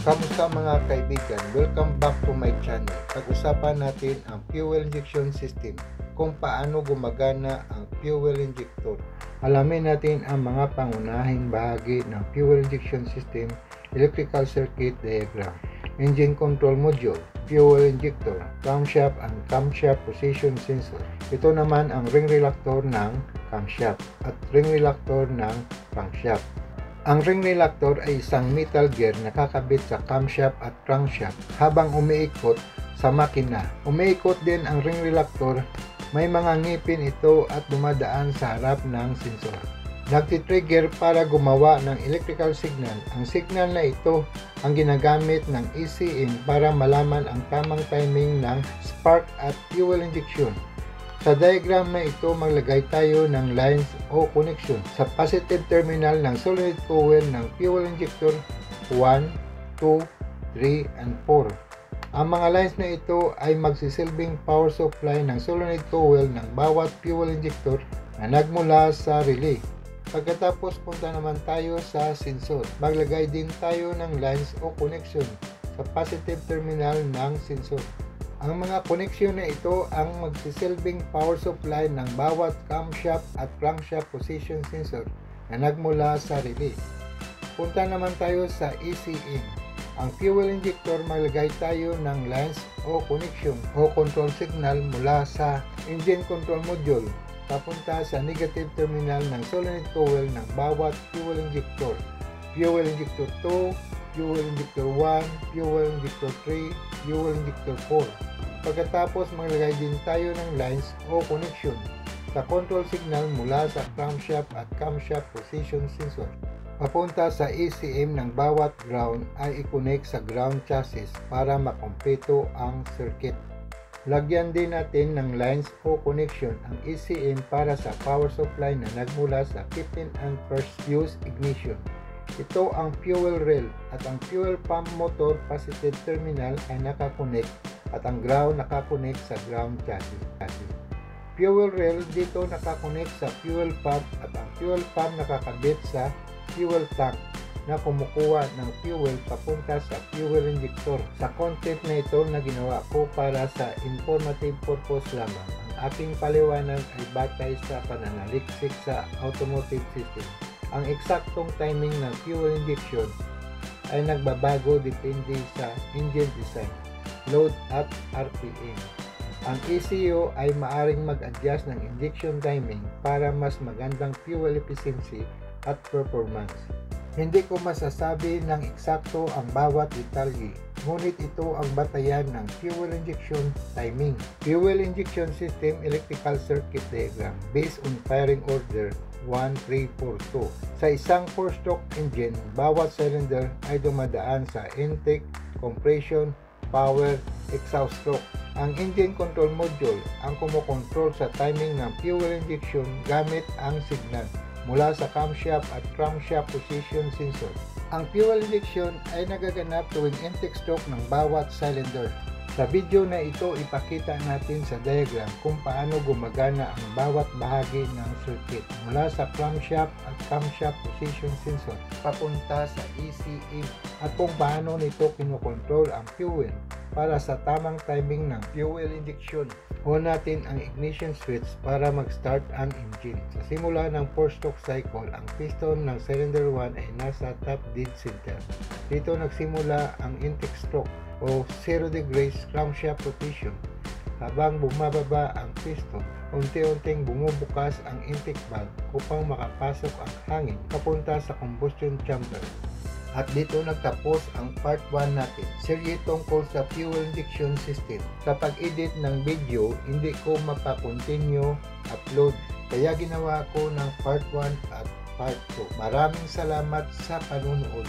Kamusta mga kaibigan? Welcome back to my channel. Pag-usapan natin ang fuel injection system, kung paano gumagana ang fuel injector. Alamin natin ang mga pangunahing bahagi ng fuel injection system, electrical circuit diagram, engine control module, fuel injector, camshaft and camshaft position sensor. Ito naman ang ring reluctor ng camshaft at ring reluctor ng crankshaft. Ang ring reluctor ay isang metal gear na kakabit sa camshaft at crankshaft habang umiikot sa makina. Umiikot din ang ring reluctor, may mga ngipin ito at dumadaan sa harap ng sensor. Nagtitrigger para gumawa ng electrical signal. Ang signal na ito ang ginagamit ng ECM para malaman ang tamang timing ng spark at fuel injection. Sa diagram na ito, maglagay tayo ng lines o connection sa positive terminal ng solenoid coil ng fuel injector 1, 2, 3, and 4. Ang mga lines na ito ay magsisilbing power supply ng solenoid coil ng bawat fuel injector na nagmula sa relay. Pagkatapos punta naman tayo sa sensor. Maglagay din tayo ng lines o connection sa positive terminal ng sensor. Ang mga koneksyon na ito ang magsisilbing power supply ng bawat camshaft at crankshaft position sensor na nagmula sa relay. Punta naman tayo sa ECM. Ang fuel injector, maglagay tayo ng lines o connection o control signal mula sa engine control module papunta sa negative terminal ng solenoid coil ng bawat fuel injector. Fuel injector 2, fuel injector 1, fuel injector 3, fuel injector 4. Pagkatapos maglagay din tayo ng lines o connection sa control signal mula sa crankshaft at camshaft position sensor. Papunta sa ECM ng bawat ground ay i-connect sa ground chassis para makumpleto ang circuit. Lagyan din natin ng lines o connection ang ECM para sa power supply na nagmula sa 15 amperes fuse ignition. Ito ang fuel rail at ang fuel pump motor positive terminal ay nakakonect at ang ground nakakonect sa ground chassis. Fuel rail dito nakakonect sa fuel pump at ang fuel pump nakakabit sa fuel tank na kumukuha ng fuel papunta sa fuel injector. Sa content na ito na ginawa ko para sa informative purpose lamang. Ang aking paliwanag ay batay sa pananaliksik sa automotive system. Ang eksaktong timing ng fuel injection ay nagbabago depende sa engine design, load at RPM. Ang ECU ay maaring mag-adjust ng injection timing para mas magandang fuel efficiency at performance. Hindi ko masasabi ng eksakto ang bawat detalye, ngunit ito ang batayan ng fuel injection timing. Fuel injection system electrical circuit diagram based on firing order 1342. Sa isang 4-stroke engine, bawat cylinder ay dumadaan sa intake, compression, power, exhaust stroke. Ang engine control module ang kumokontrol sa timing ng fuel injection gamit ang signal mula sa camshaft at crankshaft position sensor. Ang fuel injection ay nagaganap tuwing intake stroke ng bawat cylinder. Sa video na ito, ipakita natin sa diagram kung paano gumagana ang bawat bahagi ng circuit mula sa crankshaft at camshaft position sensor papunta sa ECM at kung paano nito kinokontrol ang fuel para sa tamang timing ng fuel injection. On natin ang ignition switch para mag-start ang engine. Sa simula ng 4-stroke cycle, ang piston ng cylinder 1 ay nasa top dead center. Dito nagsimula ang intake stroke o 0 degrees crankshaft rotation. Habang bumababa ang piston, unti-unting bumubukas ang intake valve upang makapasok ang hangin papunta sa combustion chamber. At dito nagtapos ang part 1 natin. Serye tungkol sa fuel injection system. Sa pag-edit ng video, hindi ko mapa-continue upload. Kaya ginawa ko ng part 1 at part 2. Maraming salamat sa panunood.